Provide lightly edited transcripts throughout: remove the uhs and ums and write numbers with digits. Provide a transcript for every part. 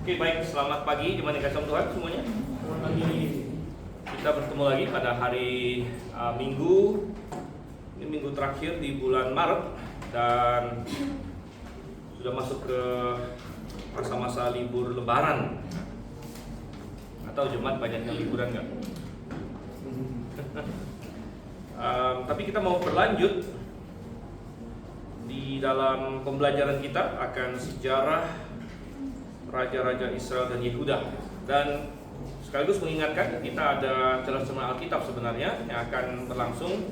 Oke, baik, selamat pagi jemaat yang kasih Tuhan semuanya. Selamat pagi. Kita bertemu lagi pada hari Minggu. Ini minggu terakhir di bulan Maret dan sudah masuk ke masa-masa libur Lebaran. Atau jemaat banyak yang liburan nggak? Tapi kita mau berlanjut di dalam pembelajaran kita akan sejarah Raja-Raja Israel dan Yehuda, dan sekaligus mengingatkan kita ada cerita Alkitab sebenarnya yang akan berlangsung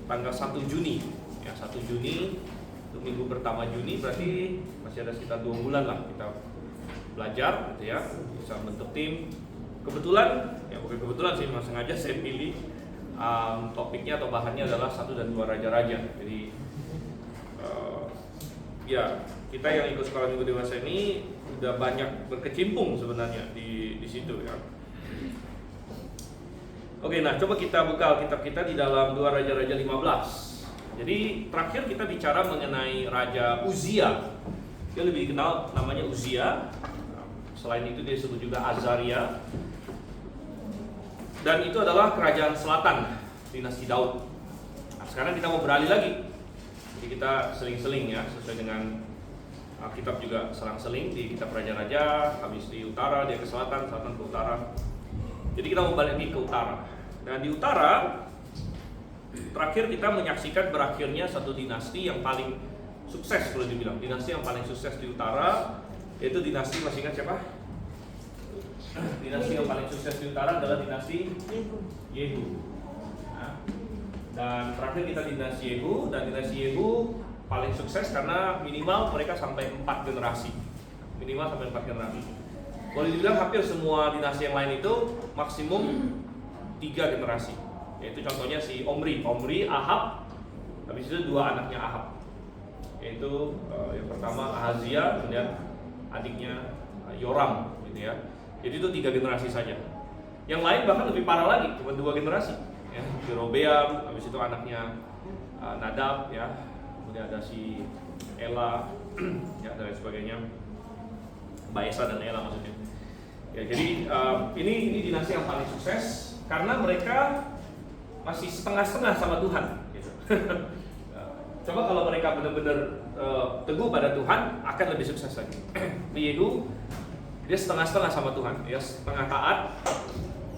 tanggal 1 Juni ya, 1 Juni untuk minggu pertama Juni, berarti masih ada sekitar 2 bulan lah kita belajar gitu ya, bisa bentuk tim. Kebetulan, ya bukan kebetulan sih, memang sengaja saya pilih topiknya atau bahannya adalah 1 dan 2 raja-raja. Jadi ya kita yang ikut sekolah minggu dewasa ini udah banyak berkecimpung sebenarnya di situ ya. Oke, nah coba kita buka Alkitab kita di dalam 2 Raja-Raja 15. Jadi terakhir kita bicara mengenai Raja Uzia. Dia lebih dikenal namanya Uzia. Selain itu dia disebut juga Azaria. Dan itu adalah kerajaan selatan dinasti Daud. Nah, sekarang kita mau beralih lagi. Jadi kita seling-seling ya, sesuai dengan Alkitab juga selang-seling, di kitab Raja-Raja, habis di utara, dia ke selatan, selatan ke utara. Jadi kita mau balik lagi ke utara. Dan di utara, terakhir kita menyaksikan berakhirnya satu dinasti yang paling sukses, boleh dibilang. Dinasti yang paling sukses di utara, yaitu dinasti, masih ingat siapa? Dinasti yang paling sukses di utara adalah dinasti Yehu. Nah, dan terakhir kita dinasti Yehu, dan dinasti Yehu paling sukses karena minimal mereka sampai 4 generasi. Minimal sampai 4 generasi. Boleh dibilang hampir semua dinasti yang lain itu maksimum 3 generasi. Yaitu contohnya si Omri, Ahab, habis itu 2 anaknya Ahab. Yaitu yang pertama Ahazia, kemudian adiknya Yoram gitu ya. Jadi itu 3 generasi saja. Yang lain bahkan lebih parah lagi, cuma 2 generasi. Ya, Jerobeam, habis itu anaknya Nadab ya. Kemudian ada si Ela ya, dan lain sebagainya, Baesa dan Ela maksudnya ya. Jadi ini dinasti yang paling sukses karena mereka masih setengah-setengah sama Tuhan gitu. Coba kalau mereka benar-benar teguh pada Tuhan, akan lebih sukses lagi. Yehu dia setengah-setengah sama Tuhan ya, setengah taat,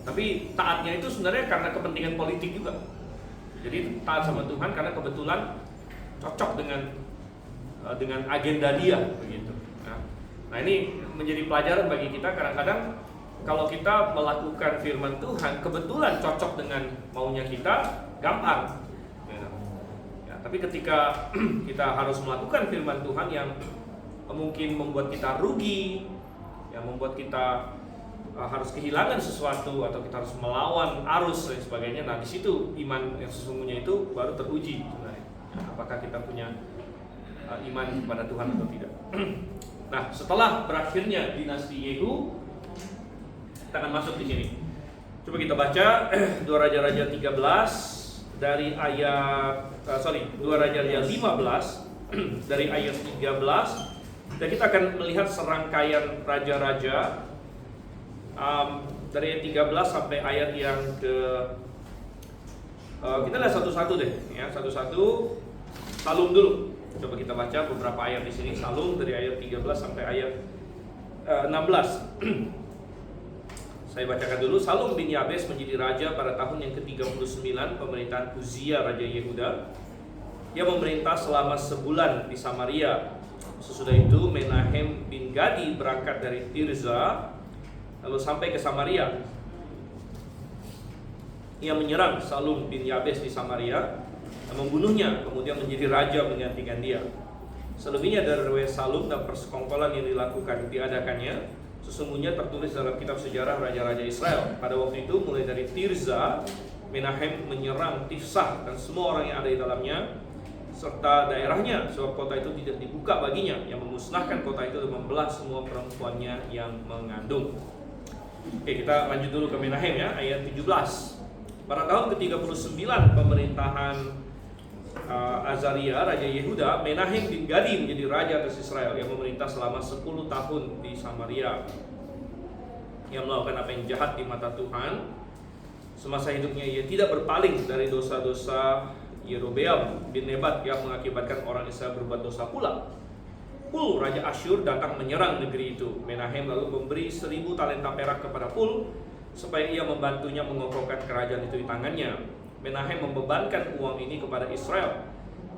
tapi taatnya itu sebenarnya karena kepentingan politik juga. Jadi taat sama Tuhan karena kebetulan cocok dengan agenda dia begitu. Nah ini menjadi pelajaran bagi kita. Kadang-kadang kalau kita melakukan firman Tuhan kebetulan cocok dengan maunya kita, gampang. Ya, tapi ketika kita harus melakukan firman Tuhan yang mungkin membuat kita rugi, yang membuat kita harus kehilangan sesuatu, atau kita harus melawan arus dan sebagainya. Nah di situ iman yang sesungguhnya itu baru teruji sebenarnya. Apakah kita punya iman kepada Tuhan atau tidak. Nah, setelah berakhirnya dinasti Yehu, kita akan masuk di sini. Coba kita baca 2 Raja-Raja 13 dari ayat 2 Raja-Raja 15 dari ayat 13, dan kita akan melihat serangkaian raja-raja dari ayat 13 sampai ayat yang ke kita lihat satu-satu deh ya, satu-satu. Salum dulu. Coba kita baca beberapa ayat di sini. Salum dari ayat 13 sampai ayat 16. Saya bacakan dulu. Salum bin Yabes menjadi raja pada tahun yang ke-39 pemerintahan Uzia Raja Yehuda. Dia memerintah selama sebulan di Samaria. Sesudah itu Menahem bin Gadi berangkat dari Tirza lalu sampai ke Samaria. Ia menyerang Salum bin Yabes di Samaria, membunuhnya, kemudian menjadi raja menggantikan dia. Selebihnya dari riwayat Salum dan persekongkolan yang diadakannya, sesungguhnya tertulis dalam kitab sejarah raja-raja Israel. Pada waktu itu mulai dari Tirza, Menahem menyerang Tifsah dan semua orang yang ada di dalamnya serta daerahnya, sebab kota itu tidak dibuka baginya, yang memusnahkan kota itu dan membelah semua perempuannya yang mengandung. Oke, kita lanjut dulu ke Menahem ya, ayat 17. Pada tahun ke-39 pemerintahan Azaria, Raja Yehuda, Menahem bin Gadi menjadi raja atas Israel yang memerintah selama 10 tahun di Samaria. yang melakukan apa yang jahat di mata Tuhan. Semasa hidupnya ia tidak berpaling dari dosa-dosa Yerobeam bin Nebat yang mengakibatkan orang Israel berbuat dosa pula. Pul, Raja Asyur, datang menyerang negeri itu. Menahem lalu memberi 1000 talenta perak kepada Pul supaya ia membantunya mengokohkan kerajaan itu di tangannya. Menahem membebankan uang ini kepada Israel,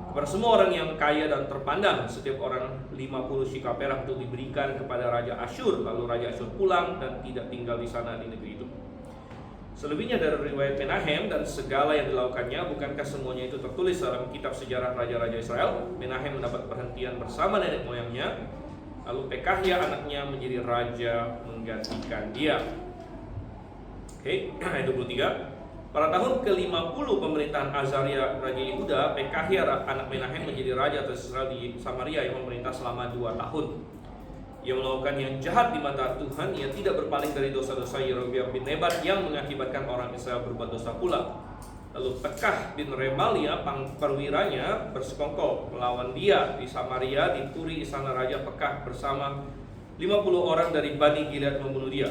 kepada semua orang yang kaya dan terpandang. Setiap orang 50 shikal perak untuk diberikan kepada Raja Asyur. Lalu Raja Asyur pulang dan tidak tinggal di sana di negeri itu. Selebihnya dari riwayat Menahem dan segala yang dilakukannya, bukankah semuanya itu tertulis dalam kitab sejarah Raja-Raja Israel? Menahem mendapat perhentian bersama nenek moyangnya, lalu Pekahia anaknya menjadi raja menggantikan dia. Oke, ayat 23. Pada tahun ke-50 pemerintahan Azaria Raja Yehuda, Pekahia anak Menahem menjadi raja atas Israel di Samaria yang memerintah selama 2 tahun. Ia melakukan yang jahat di mata Tuhan. Ia tidak berpaling dari dosa-dosa Yerobeam bin Nebat yang mengakibatkan orang Israel berbuat dosa pula. Lalu Pekah bin Remalia perwiranya bersekongkol melawan dia di Samaria. Di Turi istana Raja Pekah bersama 50 orang dari Bani Gilead membunuh dia.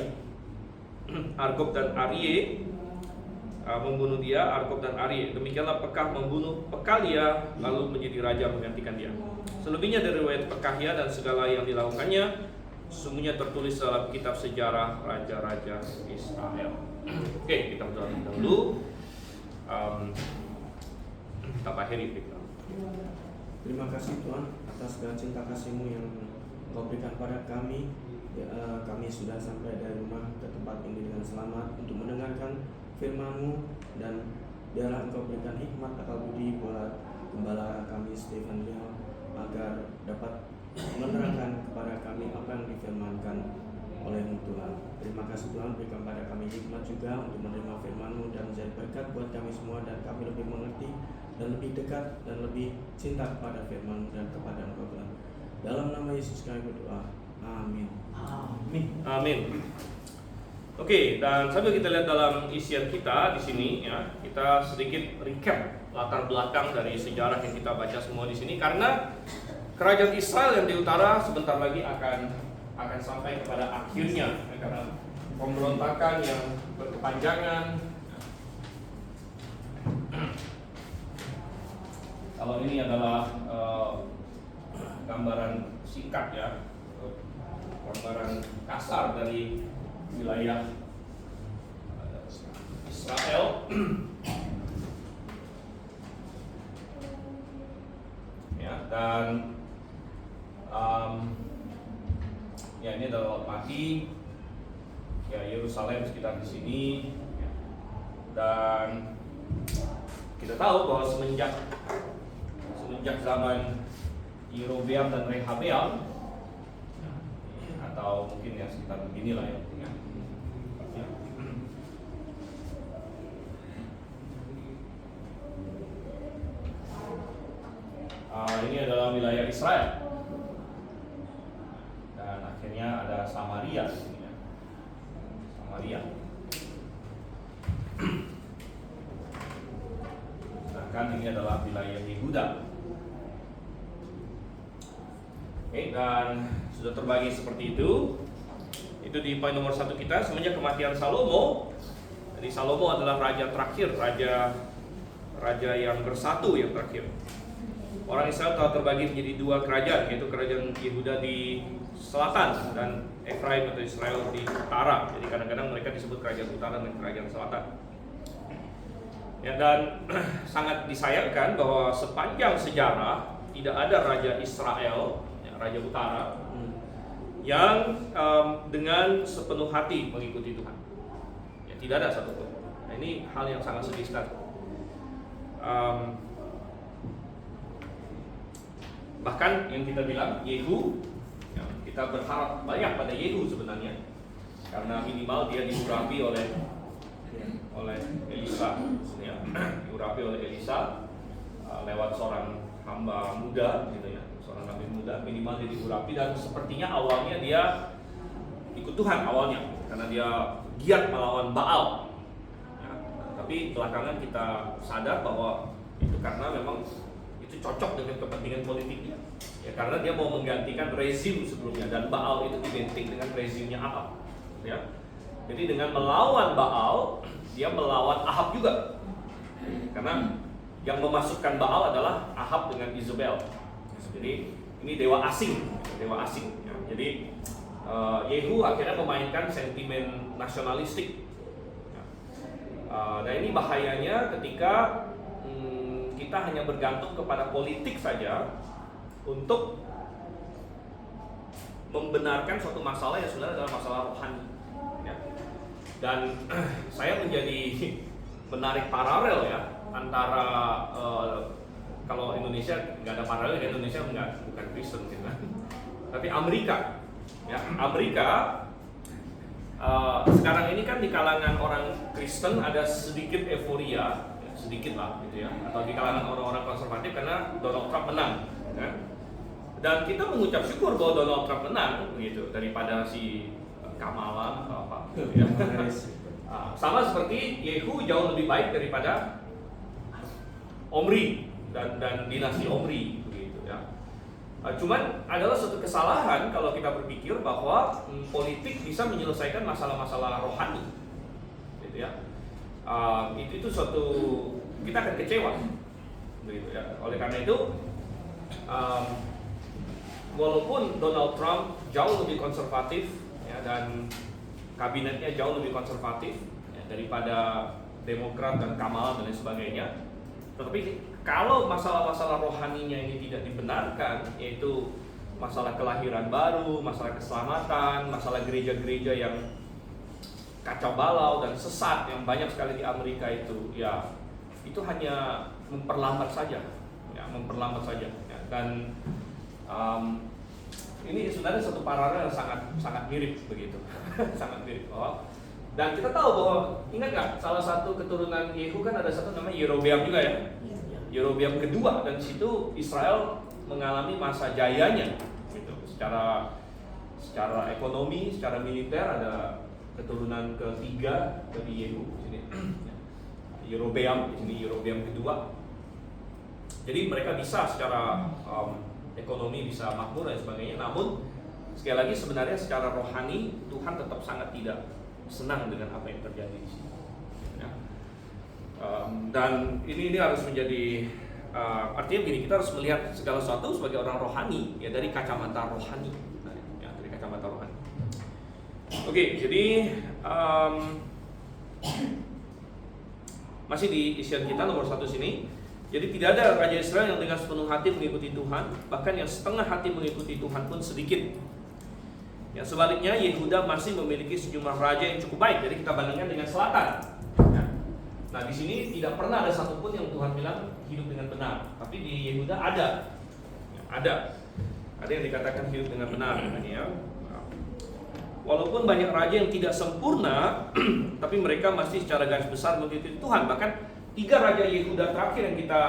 Argob dan Arie membunuh dia. Argob dan Arie. Demikianlah Pekah membunuh Pekalia lalu menjadi raja menggantikan dia. Selebihnya dari riwayat Pekahia dan segala yang dilakukannya, semuanya tertulis dalam kitab sejarah Raja-Raja Israel. Oke, kita berdoa dahulu. Kita akhiri. Terima kasih Tuhan atas segala cinta kasih-Mu yang Kau berikan pada kami. Kami sudah sampai dari rumah ke tempat ini dengan selamat untuk mendengarkan firman-Mu, dan biarlah Engkau berikan hikmat akal budi buat gembala kami Stephen Liao, agar dapat menerangkan kepada kami apa yang difirmankan oleh-Mu Tuhan. Terima kasih Tuhan, berikan pada kami hikmat juga untuk menerima firman-Mu dan menjadi berkat buat kami semua, dan kami lebih mengerti dan lebih dekat dan lebih cinta kepada firman-Mu dan kepada Engkau Tuhan. Dalam nama Yesus kami berdoa. Amin. Amin. Amin. Oke, dan sambil kita lihat dalam isian kita di sini ya, kita sedikit recap latar belakang dari sejarah yang kita baca semua di sini, karena kerajaan Israel yang di utara sebentar lagi akan sampai kepada akhirnya, karena pemberontakan yang berkepanjangan. Kalau ini adalah gambaran singkat ya, gambaran kasar dari wilayah Israel. Ya, dan ya ini adalah Laut Mati, ya Yerusalem sekitar di sini, ya. Dan kita tahu bahwa semenjak zaman Yerobeam dan Rehabeam, atau mungkin ya sekitar beginilah ya. Ini adalah wilayah Israel, dan akhirnya ada Samaria di sini ya. Samaria. Sedangkan ini adalah wilayah Yehuda. Oke, dan sudah terbagi seperti itu. Itu di poin nomor 1 kita. Semenjak kematian Salomo, jadi Salomo adalah raja terakhir, raja yang bersatu yang terakhir. Orang Israel telah terbagi menjadi 2 kerajaan, yaitu kerajaan Yehuda di selatan dan Efraim atau Israel di utara. Jadi kadang-kadang mereka disebut kerajaan utara dan kerajaan selatan. Ya, dan sangat disayangkan bahwa sepanjang sejarah tidak ada raja Israel, ya, raja utara, yang dengan sepenuh hati mengikuti Tuhan. Ya, tidak ada satupun. Nah, ini hal yang sangat sedih sekali. Bahkan yang kita bilang Yehu, ya, kita berharap banyak pada Yehu sebenarnya, karena minimal dia diurapi oleh Elisa, ya, diurapi oleh Elisa lewat seorang hamba muda, gitu ya, seorang nabi muda, minimal dia diurapi, dan sepertinya awalnya dia ikut Tuhan awalnya, karena dia giat melawan Baal. Ya, tapi belakangan kita sadar bahwa itu karena memang itu cocok dengan kepentingan politiknya, ya, karena dia mau menggantikan rezim sebelumnya, dan Baal itu identik dengan rezimnya Ahab, ya. Jadi dengan melawan Baal, dia melawan Ahab juga. Karena yang memasukkan Baal adalah Ahab dengan Izebel. Jadi ini dewa asing. Ya. Jadi Yehu akhirnya memainkan sentimen nasionalistik. Nah ini bahayanya ketika kita hanya bergantung kepada politik saja untuk membenarkan suatu masalah yang sebenarnya adalah masalah rohani. Ya. Dan saya menjadi menarik paralel ya antara kalau Indonesia nggak ada paralel, Indonesia bukan Kristen gitu kan. Tapi Amerika, ya Amerika sekarang ini kan di kalangan orang Kristen ada sedikit euforia, ya, sedikit lah gitu ya, atau di kalangan orang-orang konservatif karena Donald Trump menang, kan? Dan kita mengucap syukur bahwa Donald Trump menang, gitu, daripada si Kamala atau apa, gitu ya. Sama seperti Yehu jauh lebih baik daripada Omri dan dinasti Omri, begitu ya. Cuman adalah suatu kesalahan kalau kita berpikir bahwa politik bisa menyelesaikan masalah-masalah rohani, gitu ya. Itu suatu, kita akan kecewa, begitu ya. Oleh karena itu, walaupun Donald Trump jauh lebih konservatif ya, dan kabinetnya jauh lebih konservatif ya, daripada Demokrat dan Kamala dan lain sebagainya, tetapi kalau masalah-masalah rohaninya ini tidak dibenarkan, yaitu masalah kelahiran baru, masalah keselamatan, masalah gereja-gereja yang kacau balau dan sesat yang banyak sekali di Amerika itu, ya itu hanya memperlambat saja, ya memperlambat saja. Ya. Dan ini sebenarnya satu paralel yang sangat mirip begitu, sangat mirip. Dan kita tahu bahwa, ingat nggak, salah satu keturunan Yehu kan ada satu namanya Yerobeam juga ya. Yerobeam kedua, dan situ Israel mengalami masa jayanya gitu. Secara ekonomi, secara militer ada keturunan ketiga dari Yehu di sini. Yerobeam, di sini Yerobeam kedua. Jadi mereka bisa secara ekonomi bisa makmur dan sebagainya, namun sekali lagi sebenarnya secara rohani Tuhan tetap sangat tidak senang dengan apa yang terjadi di sini. Ya. Dan ini harus menjadi artinya begini, kita harus melihat segala sesuatu sebagai orang rohani ya, dari kacamata rohani, ya, dari kacamata rohani. Oke, jadi masih di isian kita nomor 1 sini. Jadi tidak ada raja Israel yang dengan sepenuh hati mengikuti Tuhan, bahkan yang setengah hati mengikuti Tuhan pun sedikit. Ya, sebaliknya Yehuda masih memiliki sejumlah raja yang cukup baik. Jadi kita bandingkan dengan selatan. Ya. Nah di sini tidak pernah ada satupun yang Tuhan bilang hidup dengan benar, tapi di Yehuda ada. Ya, ada yang dikatakan hidup dengan benar. Ya. Walaupun banyak raja yang tidak sempurna, tapi mereka masih secara garis besar mengikuti Tuhan. Bahkan 3 raja Yehuda terakhir yang kita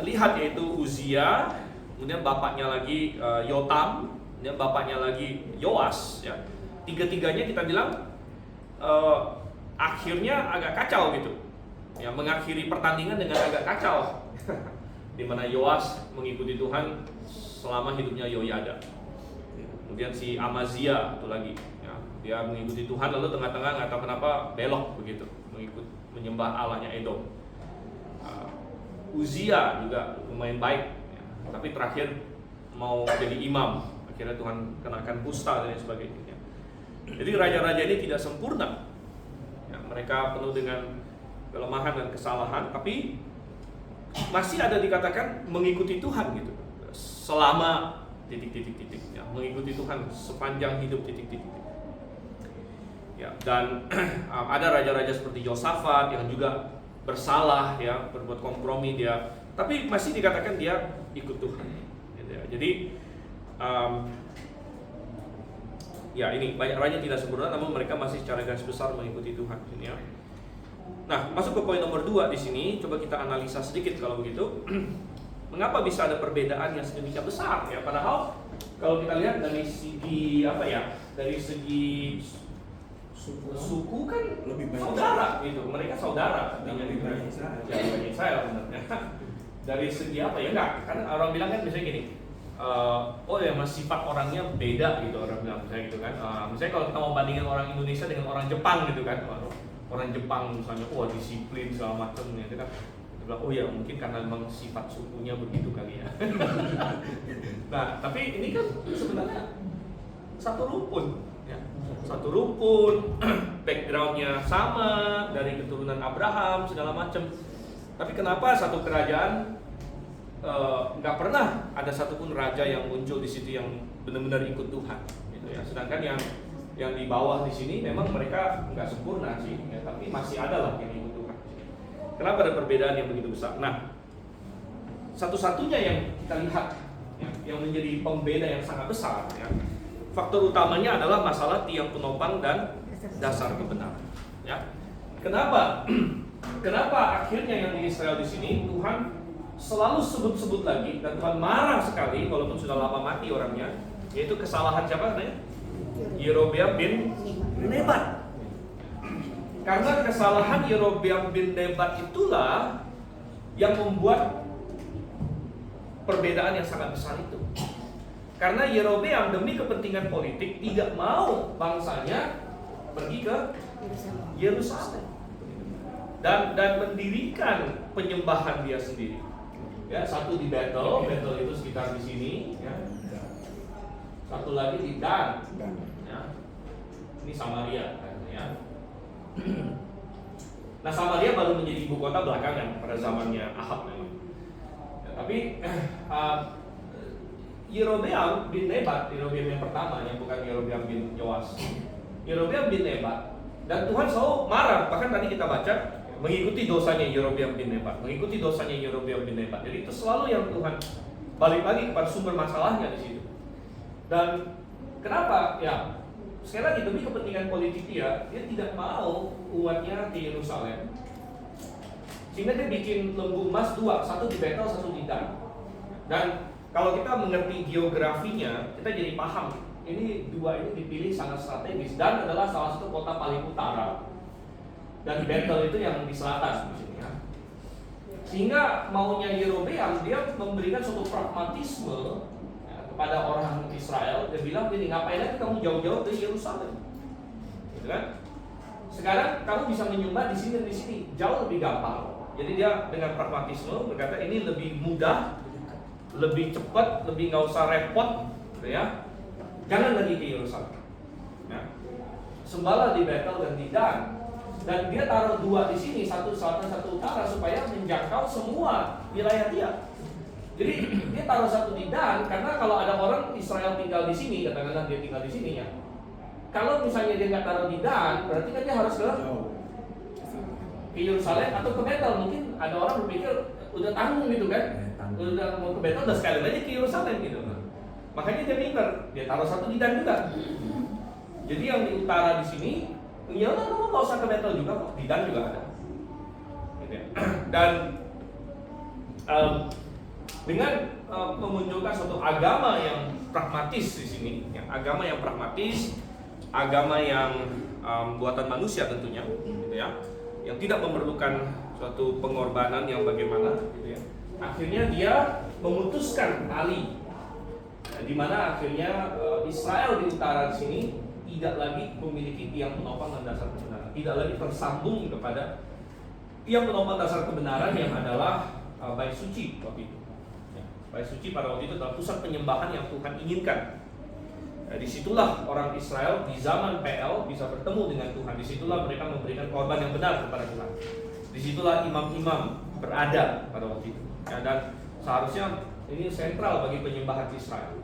lihat, yaitu Uzia, kemudian bapaknya lagi Yotam, kemudian bapaknya lagi Yoas, ya. 3-tiganya kita bilang akhirnya agak kacau gitu, ya, mengakhiri pertandingan dengan agak kacau, di mana Yoas mengikuti Tuhan selama hidupnya Yoyada. Kemudian si Amazia itu lagi, ya, dia mengikuti Tuhan lalu tengah-tengah nggak tahu kenapa belok begitu, menyembah Allahnya Edom. Uzia juga lumayan baik, ya, tapi terakhir mau jadi imam, akhirnya Tuhan kenakan kusta dan sebagainya. Jadi raja-raja ini tidak sempurna, ya, mereka penuh dengan kelemahan dan kesalahan, tapi masih ada dikatakan mengikuti Tuhan gitu, selama titik-titik, ya, mengikuti Tuhan sepanjang hidup titik-titik. Ya, dan ada raja-raja seperti Yosafat yang juga bersalah, ya, berbuat kompromi dia, tapi masih dikatakan dia ikut Tuhan. Gitu ya. Jadi ya ini banyak raja tidak sempurna, namun mereka masih secara garis besar mengikuti Tuhan. Ya. Nah, masuk ke poin nomor 2 di sini, coba kita analisa sedikit kalau begitu. Mengapa bisa ada perbedaan yang sedemikian besar? Ya, padahal kalau kita lihat dari segi apa ya, dari segi suku kan lebih banyak saudara gitu, mereka saudara, lebih banyak Israel, Israel benar. Dari segi apa ya, enggak, kan orang bilang kan biasanya gini, oh ya mas sifat orangnya beda gitu, orang bilang misalnya gitu kan. Misalnya kalau kita mau bandingin orang Indonesia dengan orang Jepang gitu kan, orang Jepang misalnya wah disiplin segala macam gitu kan, dia bilang oh ya mungkin karena memang sifat sukunya begitu kali ya. Nah tapi ini kan sebenarnya satu rumpun ya, satu rumpun, backgroundnya sama, dari keturunan Abraham segala macam. Tapi kenapa satu kerajaan nggak pernah ada satupun raja yang muncul di situ yang benar-benar ikut Tuhan, gitu ya. Sedangkan yang di bawah di sini memang mereka nggak sempurna sih, ya, tapi masih ada lah yang ikut Tuhan. Kenapa ada perbedaan yang begitu besar? Nah, satu-satunya yang kita lihat ya, yang menjadi pembeda yang sangat besar, ya, faktor utamanya adalah masalah tiang penopang dan dasar kebenaran. Ya, kenapa? Kenapa akhirnya yang di Israel di sini Tuhan selalu sebut-sebut lagi dan Tuhan marah sekali walaupun sudah lama mati orangnya, yaitu kesalahan siapa namanya? Yerobeam bin Nebat. Karena kesalahan Yerobeam bin Nebat itulah yang membuat perbedaan yang sangat besar itu. Karena Yerobeam demi kepentingan politik tidak mau bangsanya pergi ke Yerusalem dan mendirikan penyembahan dia sendiri. Ya, satu di Betel itu sekitar di sini, ya. Satu lagi di Dan, ya. Ini Samaria, ya. Nah Samaria baru menjadi ibu kota belakangan pada zamannya Ahab memang. Ya, tapi Yerobeam bin Nebat, Yerobeam yang pertama, yang bukan Yerobeam bin Yoas. Yerobeam bin Nebat, dan Tuhan selalu marah. Bahkan tadi kita baca mengikuti dosanya Yerobeam bin Nebat, mengikuti dosanya Yerobeam bin Nebat. Jadi itu selalu yang Tuhan balik lagi kepada sumber masalahnya di situ. Dan kenapa? Ya, sekali lagi demi kepentingan politik dia tidak mau umatnya di Yerusalem. Sehingga dia bikin lembu emas dua, satu di Betel, satu di Dan. Dan kalau kita mengerti geografinya, kita jadi paham ini dua ini dipilih sangat strategis. Dan adalah salah satu kota paling utara, dan Betel itu yang di selatan di sini, ya. Sehingga maunya Yerobeam dia memberikan suatu pragmatisme ya, kepada orang Israel. Dia bilang gini, ngapain lagi kamu jauh-jauh ke Yerusalem, gitu kan? Sekarang kamu bisa menyembah di sini dan di sini, jauh lebih gampang. Jadi dia dengan pragmatisme berkata ini lebih mudah, lebih cepat, lebih nggak usah repot, gitu ya. Jangan lagi ke Yerusalem. Ya. Sembahlah di Betel dan di Dan. Dan dia taruh dua di sini, satu selatan, satu utara, supaya menjangkau semua wilayah dia. Jadi dia taruh satu di Dan, karena kalau ada orang Israel tinggal di sini, katakanlah dia tinggal di sini ya. Kalau misalnya dia nggak taruh di Dan, berarti kan dia harus ke Yerusalem atau ke Betel. Mungkin ada orang berpikir udah tanggung gitu kan, udah mau ke Betel, udah sekali aja ke Yerusalem gitu. Makanya dia pinter, dia taruh satu di Dan juga. Jadi yang di utara di sini, ya udah kamu nggak usah ke Betel juga kok, di Dan juga ada. Gitu ya. Dan dengan memunculkan suatu agama yang pragmatis di sini, ya, agama yang pragmatis, agama yang buatan manusia tentunya, gitu ya, yang tidak memerlukan suatu pengorbanan yang bagaimana, gitu ya. Akhirnya dia memutuskan tali, di mana akhirnya Israel di utara di sini tidak lagi memiliki tiang penopang dan dasar kebenaran, tidak lagi tersambung kepada tiang penopang dasar kebenaran yang adalah Bait Suci waktu itu. Ya, Bait Suci pada waktu itu adalah pusat penyembahan yang Tuhan inginkan. Disitulah orang Israel di zaman PL bisa bertemu dengan Tuhan. Disitulah mereka memberikan korban yang benar kepada Tuhan. Disitulah imam-imam berada pada waktu itu. Ya, dan seharusnya ini sentral bagi penyembahan Israel.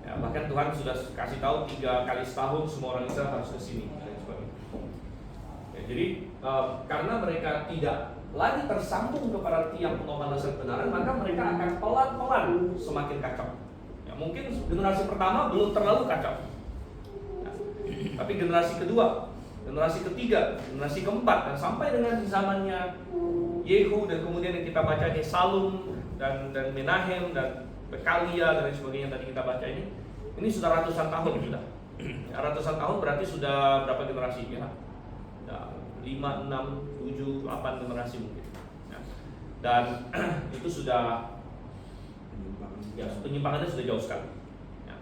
Ya, bahkan Tuhan sudah kasih tahu 3 kali setahun semua orang Israel harus ke sini. Ya, jadi karena mereka tidak lagi tersambung kepada tiang penopang dasar kebenaran, maka mereka akan pelan-pelan semakin kacau. Ya, mungkin generasi pertama belum terlalu kacau, ya, tapi generasi kedua, generasi ketiga, generasi keempat, dan sampai dengan di zamannya Yehu, dan kemudian yang kita baca Salum dan Menahem dan Bekalia dan sebagainya yang tadi kita baca ini sudah ratusan tahun sudah. Ya, ratusan tahun berarti sudah berapa generasi ya? 5, 6, 7, 8 generasi mungkin. Ya. Dan itu sudah Ya, penyimpangannya sudah jauh sekali. Ya,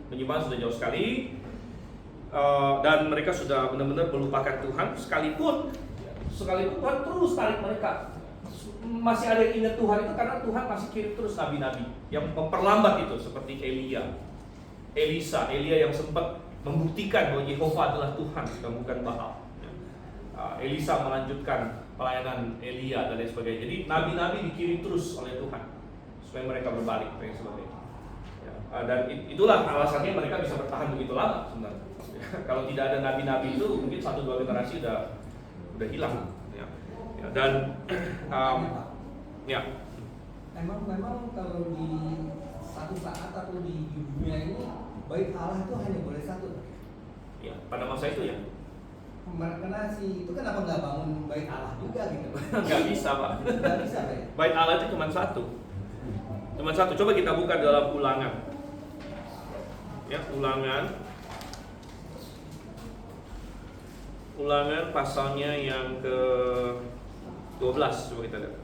penyimpangan sudah jauh sekali, dan mereka sudah benar-benar melupakan Tuhan. Sekalipun Tuhan terus tarik mereka. Masih ada yang ingat Tuhan itu karena Tuhan masih kirim terus nabi-nabi yang memperlambat itu, seperti Elisa, Elia yang sempat membuktikan bahwa Yehova adalah Tuhan dan bukan Baal. Elisa melanjutkan pelayanan Elia dan lain sebagainya. Jadi nabi-nabi dikirim terus oleh Tuhan supaya mereka berbalik dan sebagainya. Dan itulah alasannya mereka bisa bertahan begitu lama sebenarnya. Kalau tidak ada nabi-nabi itu mungkin 1-2 generasi udah hilang. Dan memang kalau di satu saat atau di dunia ini bait Allah itu hanya boleh satu. Ya, pada masa itu ya. Karena itu kenapa nggak bangun bait Allah juga gitu? Nggak bisa, Pak. Nggak bisa, Pak. Bait Allah itu cuma satu. Coba kita buka dalam Ulangan. Ya, Ulangan pasalnya yang ke 12, coba kita lihat.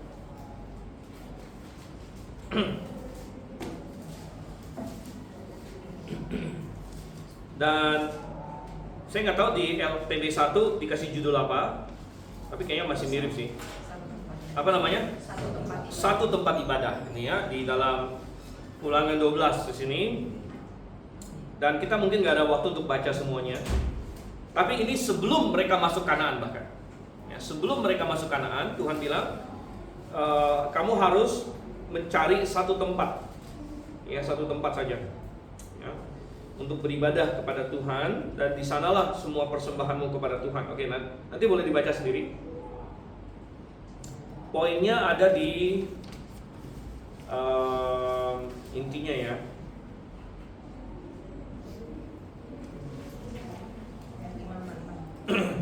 Dan saya nggak tahu di LTB 1 dikasih judul apa, tapi kayaknya masih mirip sih. Apa namanya? Satu tempat ibadah. Ini ya, di dalam Ulangan 12 di sini. Dan kita mungkin nggak ada waktu untuk baca semuanya. Tapi ini sebelum mereka masuk Kanaan bahkan. Ya, sebelum mereka masuk Kanaan, Tuhan bilang, kamu harus mencari satu tempat, ya satu tempat saja, ya, untuk beribadah kepada Tuhan, dan di sanalah semua persembahanmu kepada Tuhan. Oke, nanti boleh dibaca sendiri. Poinnya ada di intinya ya.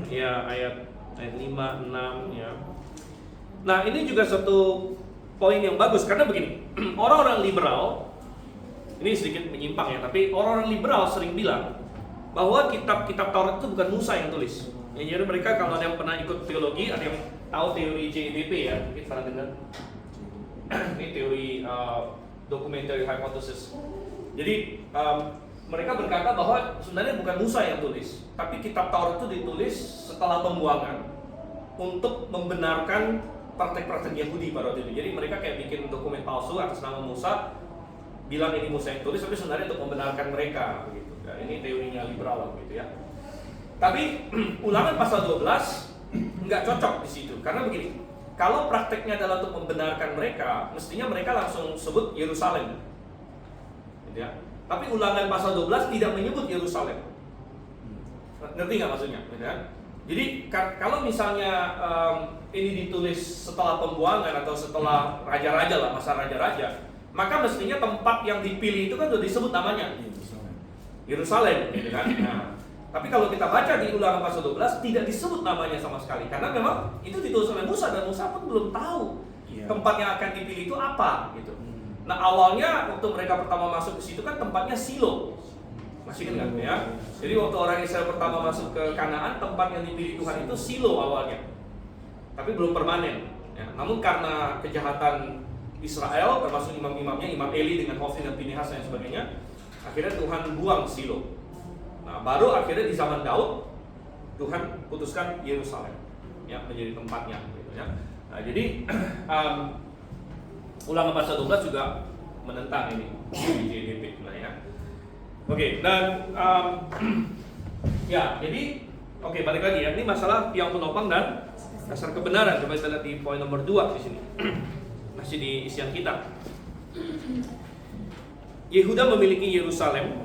Ya, ayat 5, 6 ya. Nah, ini juga satu poin yang bagus karena begini, orang-orang liberal, ini sedikit menyimpang ya, tapi orang-orang liberal sering bilang bahwa kitab-kitab Taurat itu bukan Musa yang tulis. Ya, jadi mereka, kalau ada yang pernah ikut teologi, ada yang tahu teori JDP ya, mungkin pernah dengar. Ini teori documentary hypothesis. Jadi mereka berkata bahwa sebenarnya bukan Musa yang tulis, tapi kitab Taurat itu ditulis setelah pembuangan untuk membenarkan praktek-praktek Yahudi pada waktu itu. Jadi mereka kayak bikin dokumen palsu atas nama Musa, bilang ini Musa yang tulis, tapi sebenarnya untuk membenarkan mereka begitu. Ya, ini teorinya liberal gitu ya. Tapi Ulangan pasal 12 nggak cocok di situ, karena begini, kalau prakteknya adalah untuk membenarkan mereka, mestinya mereka langsung sebut Yerusalem, gitu ya. Tapi Ulangan pasal 12 tidak menyebut Yerusalem. Ngerti nggak maksudnya? Gitu kan? Jadi kalau misalnya ini ditulis setelah pembuangan atau setelah raja-raja lah, masa raja-raja, maka mestinya tempat yang dipilih itu kan sudah disebut namanya Yerusalem, gitu kan? Nah, tapi kalau kita baca di Ulangan pasal 12 tidak disebut namanya sama sekali, karena memang itu ditulis oleh Musa dan Musa pun belum tahu tempat yang akan dipilih itu apa, gitu. Nah, awalnya waktu mereka pertama masuk ke situ kan tempatnya Silo. Masih ingat ya? Jadi waktu orang Israel pertama masuk ke Kanaan, tempat yang dipilih Tuhan itu Silo awalnya. Tapi belum permanen. Ya, namun karena kejahatan Israel, termasuk imam-imamnya, Imam Eli dengan Hofni dan Pinehas dan sebagainya, akhirnya Tuhan buang Silo. Nah, baru akhirnya di zaman Daud, Tuhan putuskan Yerusalem, ya, menjadi tempatnya. Gitu, ya. Nah, jadi Ulangan pasal 12 juga menentang ini di JDP lah ya. Oke, dan ya, jadi balik lagi ya. Ini masalah tiang penopang dan dasar kebenaran. Coba kita lihat di poin nomor 2 di sini. Masih di isian kita. Yehuda memiliki Yerusalem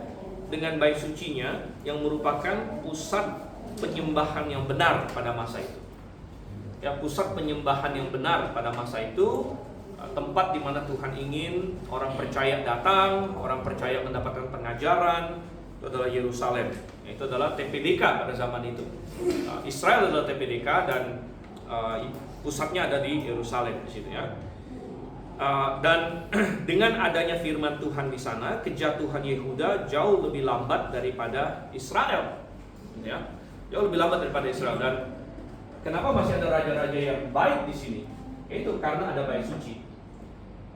dengan bait sucinya yang merupakan pusat penyembahan yang benar pada masa itu. Ya, pusat penyembahan yang benar pada masa itu, tempat di mana Tuhan ingin orang percaya datang, orang percaya mendapatkan pengajaran, itu adalah Yerusalem. Itu adalah TPDK pada zaman itu. Israel adalah TPDK dan pusatnya ada di Yerusalem di situ ya. Dan dengan adanya firman Tuhan di sana, kejatuhan Yehuda jauh lebih lambat daripada Israel. Ya, jauh lebih lambat daripada Israel. Dan kenapa masih ada raja-raja yang baik di sini? Itu karena ada bait suci.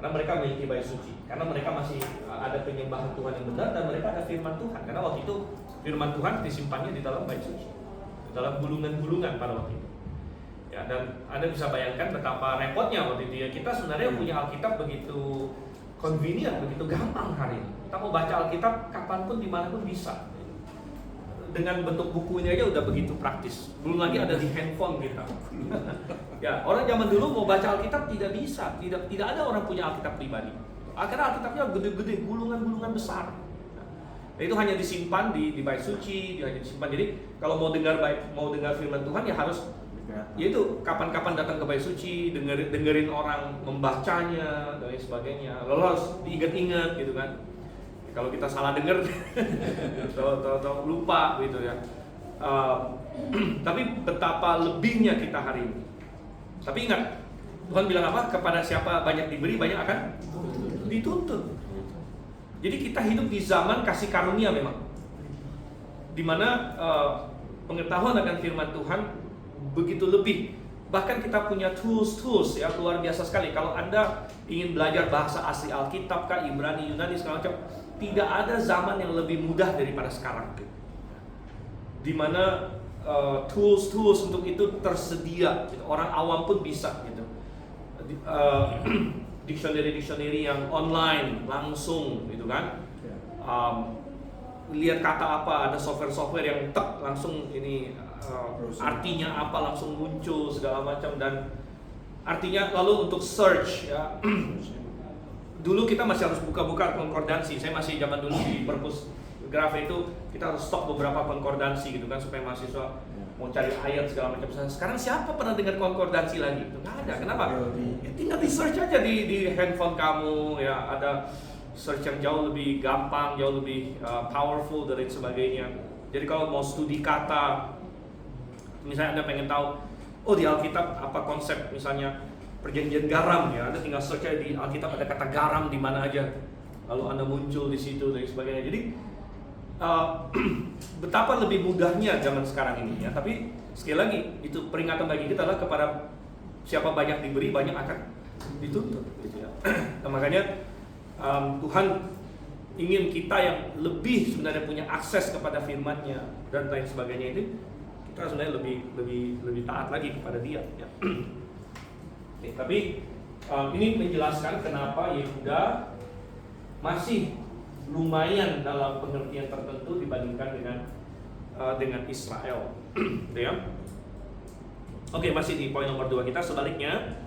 Karena mereka memiliki bait suci, karena mereka masih ada penyembahan Tuhan yang benar, dan mereka ada firman Tuhan. Karena waktu itu firman Tuhan disimpannya di dalam bait suci, di dalam gulungan-gulungan pada waktu itu. Ya, dan Anda bisa bayangkan betapa repotnya waktu itu ya. Kita sebenarnya punya Alkitab begitu convenient, begitu gampang hari ini. Kita mau baca Alkitab kapanpun, dimanapun bisa. Dengan bentuk bukunya aja udah begitu praktis. Belum lagi ada di handphone kita. Ya, orang zaman dulu mau baca Alkitab tidak bisa, tidak ada orang punya Alkitab pribadi. Akhirnya Alkitabnya gede-gede, gulungan-gulungan besar. Nah, itu hanya disimpan di bait suci, hanya disimpan. Jadi kalau mau dengar firman Tuhan ya harus, yaitu kapan-kapan datang ke bait suci, dengerin orang membacanya dan lain sebagainya. Lalu harus diingat-ingat gitu kan. Kalau kita salah dengar, tahu lupa gitu ya. Tapi betapa lebihnya kita hari ini. Tapi ingat, Tuhan bilang apa? Kepada siapa banyak diberi, banyak akan dituntut. Jadi kita hidup di zaman kasih karunia memang, dimana pengetahuan akan firman Tuhan begitu lebih. Bahkan kita punya tools ya, luar biasa sekali. Kalau Anda ingin belajar bahasa asli Alkitab kah, Ibrani, Yunani segala macam, tidak ada zaman yang lebih mudah daripada sekarang, dimana tools untuk itu tersedia, gitu. Orang awam pun bisa gitu. Dictionary yang online langsung gitu kan. Lihat kata apa, ada software yang langsung ini artinya apa langsung muncul segala macam, dan artinya lalu untuk search ya. Dulu kita masih harus buka-buka konkordansi. Saya masih zaman dulu di perpus Grafe itu kita harus stok beberapa konkordansi gitu kan, supaya mahasiswa mau cari ayat segala macam. Sekarang siapa pernah dengar konkordansi lagi? Itu nggak ada. Kenapa? Ya, tinggal di search aja di handphone kamu ya, ada search yang jauh lebih gampang, jauh lebih powerful dan lain sebagainya. Jadi kalau mau studi kata, misalnya Anda pengen tahu, oh di Alkitab apa konsep misalnya perjanjian garam ya, Anda tinggal search aja di Alkitab ada kata garam di mana aja, lalu Anda muncul di situ dan sebagainya. Jadi betapa lebih mudahnya zaman sekarang ini ya. Tapi sekali lagi itu peringatan bagi kita adalah kepada siapa banyak diberi, banyak akan dituntut gitu ya. Nah, makanya Tuhan ingin kita yang lebih sebenarnya punya akses kepada firman-Nya dan lain sebagainya, ini kita sebenarnya lebih taat lagi kepada Dia ya. Oke, tapi ini menjelaskan kenapa Yehuda masih lumayan dalam pengertian tertentu dibandingkan dengan Israel. Ya. Oke, masih di poin nomor 2 kita. Sebaliknya,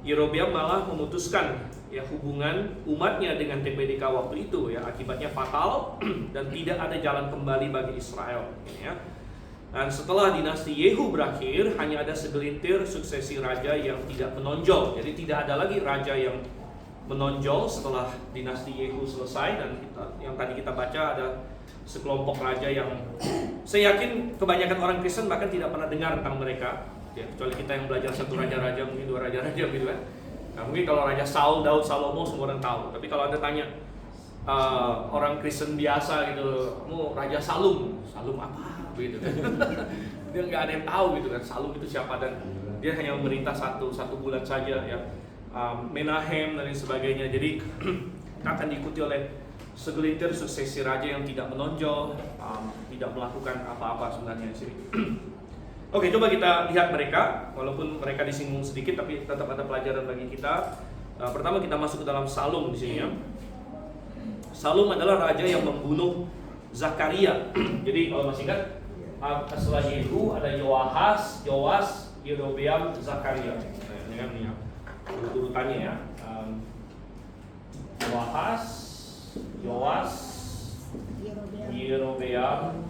Yerobeam malah memutuskan ya hubungan umatnya dengan TPDK waktu itu ya, akibatnya fatal dan tidak ada jalan kembali bagi Israel ya. Dan setelah dinasti Yehu berakhir, hanya ada segelintir suksesi raja yang tidak menonjol. Jadi tidak ada lagi raja yang menonjol setelah dinasti Yehu selesai. Dan yang tadi kita baca ada sekelompok raja yang saya yakin kebanyakan orang Kristen bahkan tidak pernah dengar tentang mereka ya, kecuali kita yang belajar satu raja-raja, mungkin dua raja-raja gitu kan. Nah, mungkin kalau Raja Saul, Daud, Salomo semua orang tahu. Tapi kalau Anda tanya orang Kristen biasa gitu, kamu Raja Salum apa? Gitu kan. Dia nggak ada yang tahu gitu kan, Salum itu siapa, dan dia hanya memerintah satu bulan saja ya. Menahem dan lain sebagainya. Jadi akan diikuti oleh segelintir suksesi raja yang tidak menonjol, tidak melakukan apa-apa sebenarnya di sini. Oke, coba kita lihat mereka, walaupun mereka disinggung sedikit tapi tetap ada pelajaran bagi kita. Pertama kita masuk ke dalam Salum di sini ya. Salum adalah raja yang membunuh Zakaria. Jadi kalau masih ingat, setelah Yehu ada Yoas, Yerobeam, Zakaria. Nah, ini kan ya, urutannya ya. Yoas, Yerobeam,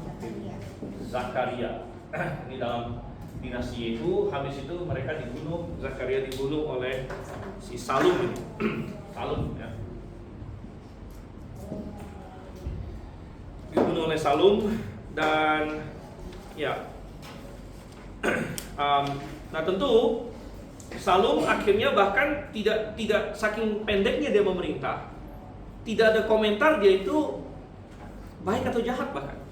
Zakaria. Ini dalam dinasti Yehu. Habis itu mereka dibunuh, Zakaria dibunuh oleh si Salum ini. Salum ya. Dibunuh oleh Salum dan ya. Nah tentu Salum akhirnya bahkan tidak saking pendeknya dia memerintah, tidak ada komentar dia itu baik atau jahat bahkan.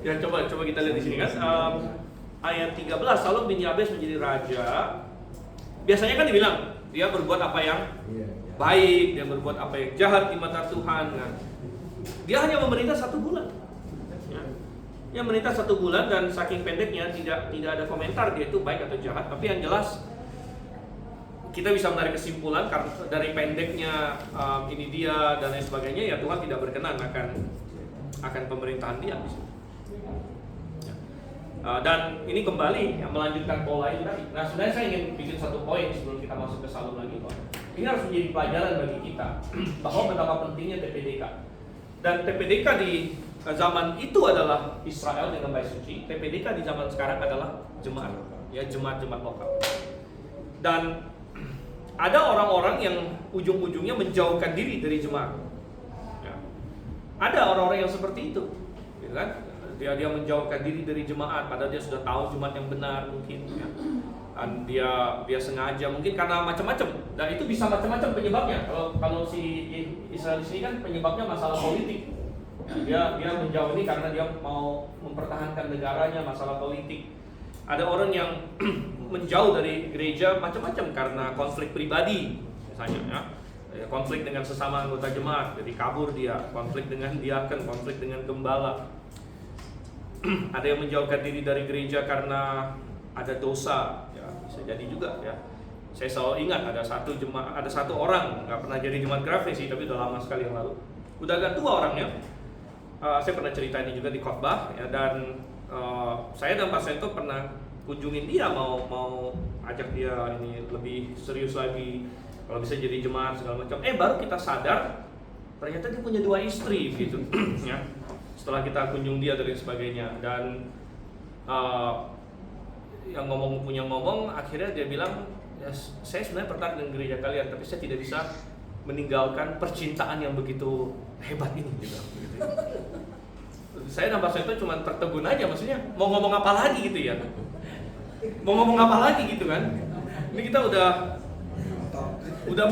Ya coba kita lihat di sini kan, ayat 13, Salum bin Yabes menjadi raja. Biasanya kan dibilang Dia berbuat apa yang Iya. baik, dia berbuat apa yang jahat di mata Tuhan. Nah, dia hanya memerintah 1 bulan. Ya. Dia memerintah 1 bulan dan saking pendeknya tidak ada komentar dia itu baik atau jahat. Tapi yang jelas kita bisa menarik kesimpulan karena dari pendeknya ini dia dan lain sebagainya, ya Tuhan tidak berkenan akan pemerintahan dia. Dan ini kembali yang melanjutkan pola itu tadi. Nah, sebenarnya saya ingin bikin satu poin sebelum kita masuk ke Salum lagi, Pak. Ini harus menjadi pelajaran bagi kita bahwa betapa pentingnya TPDK. Dan TPDK di zaman itu adalah Israel dengan Bait Suci. TPDK di zaman sekarang adalah jemaat, ya jemaat lokal. Dan ada orang-orang yang ujung-ujungnya menjauhkan diri dari jemaat. Ya. Ada orang-orang yang seperti itu, gitu kan? Dia menjauhkan diri dari jemaat, padahal dia sudah tahu jemaat yang benar mungkin. Ya. Dan dia sengaja mungkin karena macam-macam. Dan itu bisa macam-macam penyebabnya. Kalau si Israel di sini kan penyebabnya masalah politik. Ya, dia menjauh ini karena dia mau mempertahankan negaranya, masalah politik. Ada orang yang menjauh dari gereja macam-macam karena konflik pribadi, misalnya ya, konflik dengan sesama anggota jemaat, jadi kabur dia, konflik dengan diaken, konflik dengan gembala. Ada yang menjauhkan diri dari gereja karena ada dosa, ya bisa jadi juga ya. Saya selalu ingat ada satu orang nggak pernah jadi jemaat grafis sih, tapi udah lama sekali yang lalu. Udah agak tua orangnya. Saya pernah cerita ini juga di khotbah ya, dan saya dan Pak Sento pernah kunjungin dia, mau ajak dia ini lebih serius lagi, kalau bisa jadi jemaat segala macam. Baru kita sadar ternyata dia punya 2 istri gitu ya. Setelah kita kunjung dia dan sebagainya, dan yang ngomong akhirnya dia bilang, ya, saya sebenarnya tertarik dengan gereja kalian, tapi saya tidak bisa meninggalkan percintaan yang begitu hebat ini gitu. Saya nampak saya itu cuma tertegun aja, maksudnya mau ngomong apa lagi gitu ya, mau ngomong apa lagi gitu kan. Ini kita udah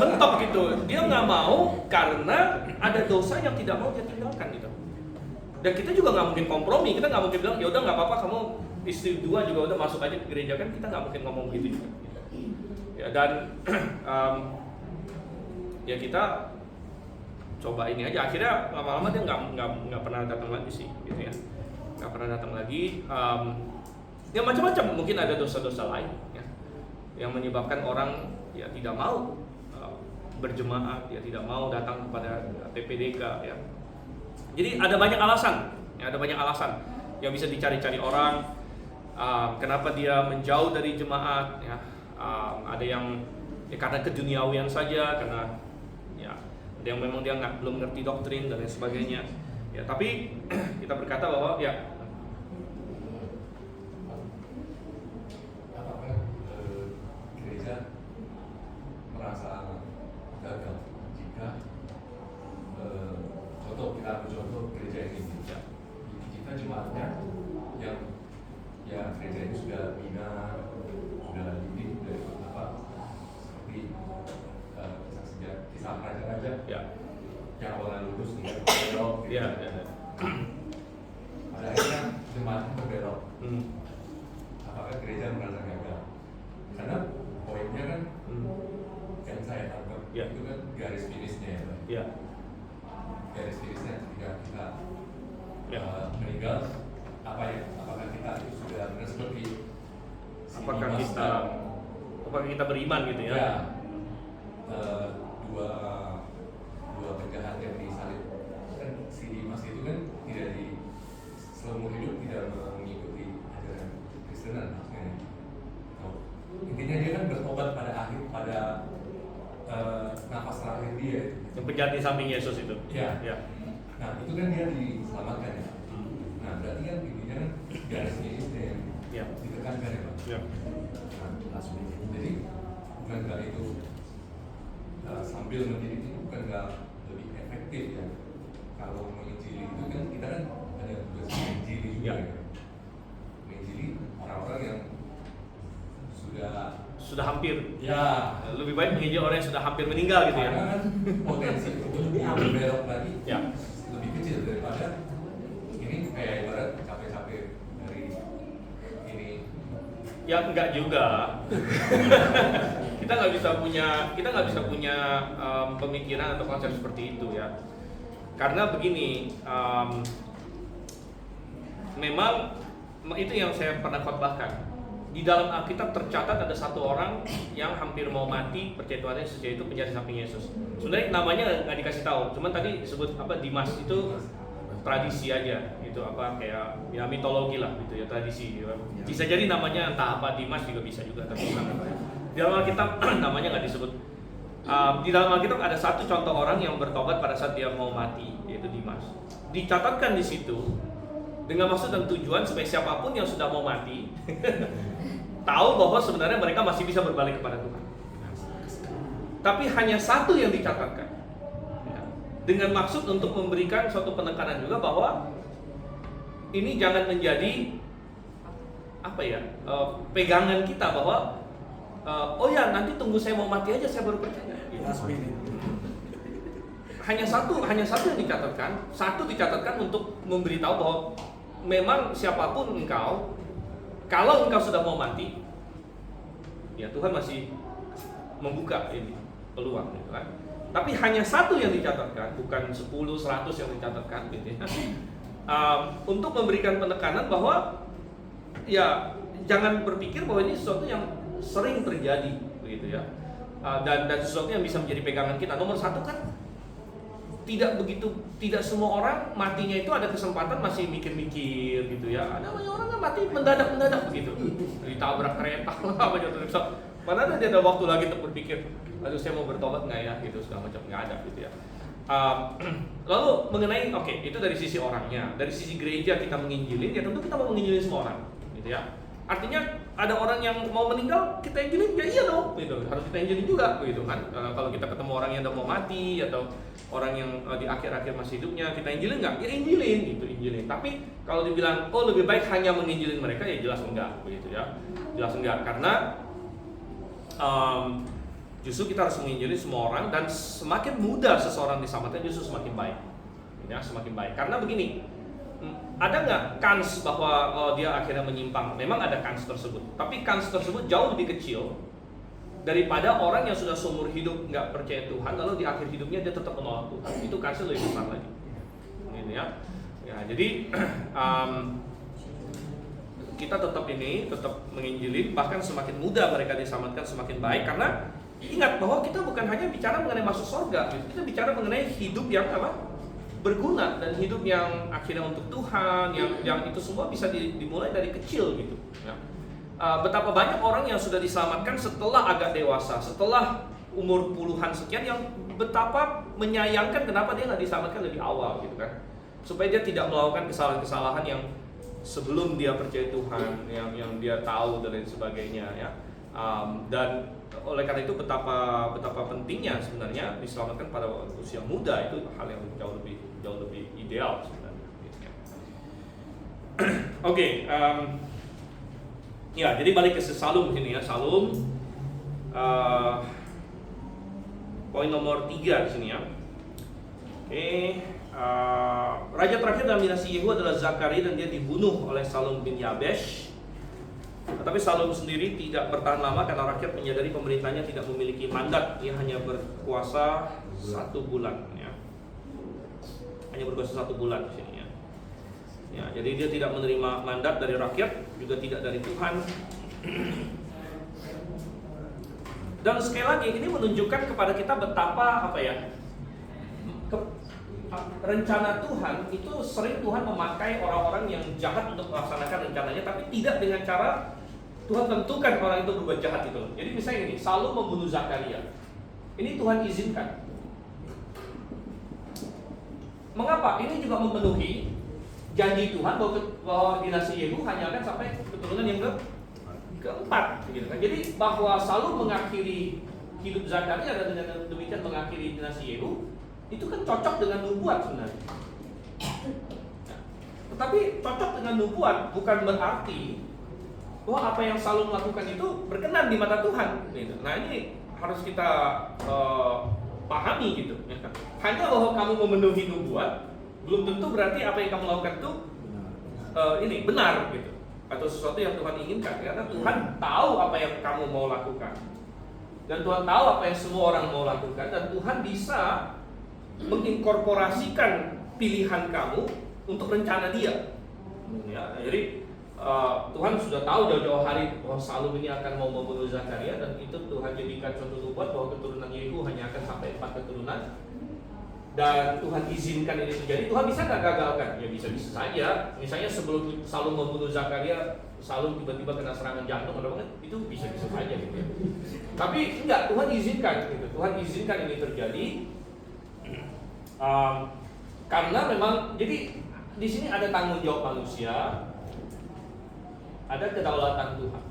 mentok gitu. Dia nggak mau karena ada dosa yang tidak mau dia tinggalkan gitu. Dan kita juga nggak mungkin kompromi, kita nggak mungkin bilang ya udah nggak apa-apa, kamu istri 2 juga udah masuk aja ke gereja, kan kita nggak mungkin ngomong gitu juga. Ya, dan ya kita coba ini aja. Akhirnya lama-lama dia nggak pernah datang lagi sih, gitu ya, nggak pernah datang lagi. Ya macam-macam, mungkin ada dosa-dosa lain ya, yang menyebabkan orang ya tidak mau berjemaat, ya tidak mau datang kepada TPDK ya. Jadi ada banyak alasan, ya, ada banyak alasan yang bisa dicari-cari orang. Kenapa dia menjauh dari jemaat? Ya, ada yang ya karena keduniawian saja, karena ya ada yang memang dia belum ngerti doktrin dan lain sebagainya. Ya, tapi kita berkata bahwa ya. Apakah gereja merasa gagal jika kita ambil contoh gereja ini, kita jemaatnya yang ya gereja ini sudah bina, sudah didik dari beberapa seperti kisah raja-raja Ya. yang awalnya lulus tinggal berbelok gitu. Ya. Pada akhirnya jemaatnya berbelok. Apakah gereja merasa gagal? Karena poinnya kan yang saya tangkap itu kan garis finishnya ya, Pak. Ya. Garis finishnya ketika kita meninggal, apakah kita itu sudah benar seperti Apakah kita beriman gitu ya? Ya, dua penjahat yang disalib kan, si Dimas itu kan tidak seumur hidup tidak mengikuti ajaran Kristenan maksudnya. Intinya dia kan bertobat pada nafas terakhir dia. Yang penjahat di samping Yesus itu. Ya. Ya. Nah itu kan dia diselamatkan ya. Nah berarti kan intinya kan garisnya itu yang ditekankan ya Pak. Ya. Nah, jadi bukankah itu sambil mendidik itu bukankah lebih efektif ya? Kalau menginjili itu kan kita kan ada tugas menginjili juga ya. Menginjili orang-orang yang Sudah hampir. ya Lebih baik menginjil orang yang sudah hampir meninggal gitu ya. karena kan potensi untuk belok lagi Ya. lebih kecil daripada ini kayak ibarat capek-capek dari ini. Ya enggak juga. Kita nggak bisa punya pemikiran atau konsep seperti itu ya. Karena begini, memang itu yang saya pernah khotbahkan. Di dalam Alkitab tercatat ada satu orang yang hampir mau mati percaya Tuhan Yesus, yaitu penjara samping Yesus. Sebenarnya namanya nggak dikasih tahu, cuman tadi disebut apa Dimas, itu tradisi aja, itu apa kayak ya mitologi lah gitu ya, tradisi. Bisa jadi namanya entah apa Dimas juga bisa juga, tapi di dalam Alkitab namanya nggak disebut. Di dalam Alkitab ada satu contoh orang yang bertobat pada saat dia mau mati, yaitu Dimas. Dicatatkan di situ dengan maksud dan tujuan supaya siapapun yang sudah mau mati tahu bahwa sebenarnya mereka masih bisa berbalik kepada Tuhan. Tapi hanya satu yang dicatatkan, dengan maksud untuk memberikan suatu penekanan juga bahwa ini jangan menjadi apa ya, pegangan kita bahwa oh ya nanti tunggu saya mau mati aja saya baru percaya. Hanya satu yang dicatatkan, untuk memberitahu bahwa memang siapapun engkau, kalau engkau sudah mau mati, ya Tuhan masih membuka ini peluang, gitu kan. Tapi hanya satu yang dicatatkan, bukan 10, 100 yang dicatatkan, gitu ya. Untuk memberikan penekanan bahwa ya jangan berpikir bahwa ini sesuatu yang sering terjadi, begitu ya. Dan sesuatu yang bisa menjadi pegangan kita. Nomor satu kan, tidak semua orang matinya itu ada kesempatan masih mikir-mikir gitu ya. Ada banyak orang kan mati mendadak begitu, ditabrak kereta lah apa gitu. Padahal dia ada waktu lagi untuk berpikir, aduh saya mau bertobat nggak ya gitu, segala macam, nggak ada gitu ya. Lalu mengenai itu dari sisi orangnya, dari sisi gereja kita menginjilin, ya tentu kita mau menginjilin semua orang gitu ya. Artinya ada orang yang mau meninggal, kita injilin, ya iya dong, gitu. Harus kita injilin juga, gitu kan. Kalau kita ketemu orang yang udah mau mati atau orang yang di akhir-akhir masih hidupnya, kita injilin nggak? Ya injilin, gitu, injilin. Tapi kalau dibilang, oh lebih baik hanya menginjilin mereka, ya jelas enggak, begitu ya. Jelas enggak, karena justru kita harus menginjilin semua orang, dan semakin mudah seseorang diselamatkan justru semakin baik, ya, semakin baik. Karena begini. Ada nggak kans bahwa dia akhirnya menyimpang? Memang ada kans tersebut, tapi kans tersebut jauh lebih kecil daripada orang yang sudah seumur hidup nggak percaya Tuhan, lalu di akhir hidupnya dia tetap menolak Tuhan. Itu kansnya lebih besar lagi, gitu ya. Jadi kita tetap menginjilin, bahkan semakin mudah mereka diselamatkan semakin baik. Karena ingat bahwa kita bukan hanya bicara mengenai masuk surga, kita bicara mengenai hidup yang berguna dan hidup yang akhirnya untuk Tuhan, yang itu semua bisa dimulai dari kecil gitu ya. Betapa banyak orang yang sudah diselamatkan setelah agak dewasa, setelah umur puluhan sekian, yang betapa menyayangkan kenapa dia nggak diselamatkan lebih awal gitu kan, supaya dia tidak melakukan kesalahan-kesalahan yang sebelum dia percaya Tuhan, yang dia tahu dan lain sebagainya ya. Dan oleh karena itu betapa pentingnya sebenarnya diselamatkan pada usia muda, itu hal yang jauh lebih ideal sebenarnya. Ya, jadi balik ke Salum sini ya, Salum poin nomor 3 di sini ya. Raja terakhir dalam dinasti Yehu adalah Zakaria, dan dia dibunuh oleh Salum bin Yabesh. Tetapi Salum sendiri tidak bertahan lama karena rakyat menyadari pemerintahnya tidak memiliki mandat. Ia hanya berkuasa 1 bulan ya. Hanya berkuasa 1 bulan di sini ya. Ya, jadi dia tidak menerima mandat dari rakyat, juga tidak dari Tuhan. Dan sekali lagi ini menunjukkan kepada kita betapa rencana Tuhan itu sering Tuhan memakai orang-orang yang jahat untuk melaksanakan rencananya, tapi tidak dengan cara Tuhan tentukan orang itu berbuat jahat itu. Jadi misalnya ini, Salum membunuh Zakaria. Ini Tuhan izinkan. Mengapa? Ini juga memenuhi janji Tuhan bahwa dinasti Yehu hanya akan sampai keturunan yang keempat, gitu kan. Jadi bahwa Salum mengakhiri hidup Zakaria dan dengan demikian mengakhiri dinasti Yehu, itu kan cocok dengan nubuat sebenarnya. Tetapi cocok dengan nubuat bukan berarti bahwa apa yang Salum lakukan itu berkenan di mata Tuhan. Nah ini harus kita pahami gitu. Hanya bahwa kamu memenuhi nubuat belum tentu berarti apa yang kamu lakukan itu ini benar gitu, atau sesuatu yang Tuhan inginkan. Karena Tuhan tahu apa yang kamu mau lakukan. dan Tuhan tahu apa yang semua orang mau lakukan, dan Tuhan bisa menginkorporasikan pilihan kamu untuk rencana Dia. Ya, jadi Tuhan sudah tahu jauh-jauh hari bahwa Salum ini akan mau membunuh Zakaria, dan itu Tuhan jadikan suatu nubuat bahwa keturunan Yehu hanya akan sampai 4 keturunan. Dan Tuhan izinkan ini terjadi. Tuhan bisa nggak gagalkan? Ya bisa-bisa saja. Misalnya sebelum Salum membunuh Zakaria, Salum tiba-tiba kena serangan jantung atau apa, itu bisa-bisa saja gitu ya. Tapi enggak, Tuhan izinkan gitu. Tuhan izinkan ini terjadi karena memang, jadi di sini ada tanggung jawab manusia, ada kedaulatan Tuhan.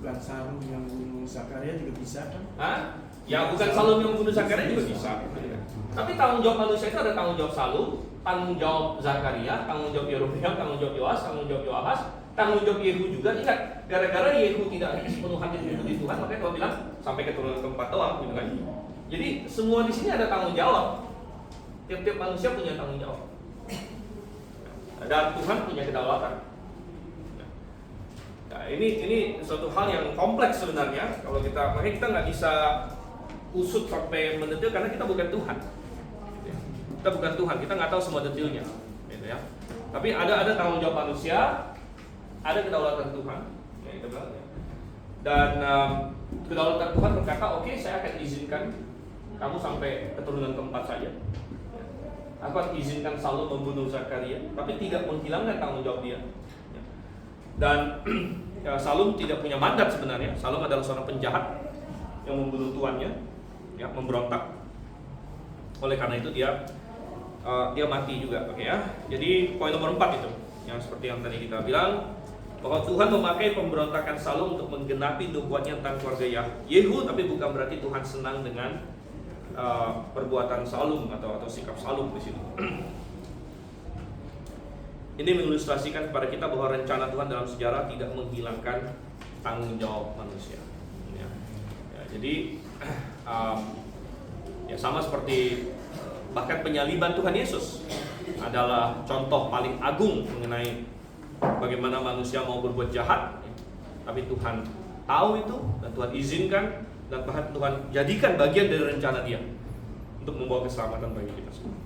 Bukan Salum yang bunuh Zakaria juga bisa kan? Hah? Ya bukan Salum yang membunuh Zakaria juga bisa. Tapi tanggung jawab manusia itu ada tanggung jawab Salum, tanggung jawab Zakaria, tanggung jawab Yerobeam, tanggung jawab Yoas, tanggung jawab Yoahas, tanggung jawab Yehu juga. Ingat, gara-gara Yehu tidak sepenuh hati mengikuti Tuhan, makanya Tuhan bilang sampai keturunan keempat doang, gitu kan? Jadi semua di sini ada tanggung jawab. Tiap-tiap manusia punya tanggung jawab. Dan Tuhan punya kedaulatan. Nah, ini suatu hal yang kompleks sebenarnya. Makanya kita nggak bisa usut sampai mendetail karena kita bukan Tuhan. Kita bukan Tuhan, kita nggak tahu semua detailnya, gitu ya. Tapi ada tanggung jawab manusia, ada kedaulatan Tuhan, ya, kita bilang, ya. Dan kedaulatan Tuhan berkata, oke, saya akan izinkan kamu sampai keturunan keempat saja. Aku akan izinkan Salum membunuh Zakaria, tapi tidak menghilangkan tanggung jawab dia. Dan ya, Salum tidak punya mandat sebenarnya. Salum adalah seorang penjahat yang membunuh tuannya, ya, memberontak. Oleh karena itu dia mati juga, oke ya. Jadi poin nomor 4 itu, yang seperti yang tadi kita bilang, bahwa Tuhan memakai pemberontakan Salum untuk menggenapi nubuatnya tentang keluarga Yehu, tapi bukan berarti Tuhan senang dengan perbuatan Salum atau sikap Salum di situ. Ini mengilustrasikan kepada kita bahwa rencana Tuhan dalam sejarah tidak menghilangkan tanggung jawab manusia. Ya, jadi ya sama seperti bahkan penyaliban Tuhan Yesus adalah contoh paling agung mengenai bagaimana manusia mau berbuat jahat, tapi Tuhan tahu itu dan Tuhan izinkan, dan bahkan Tuhan jadikan bagian dari rencana Dia untuk membawa keselamatan bagi kita semua.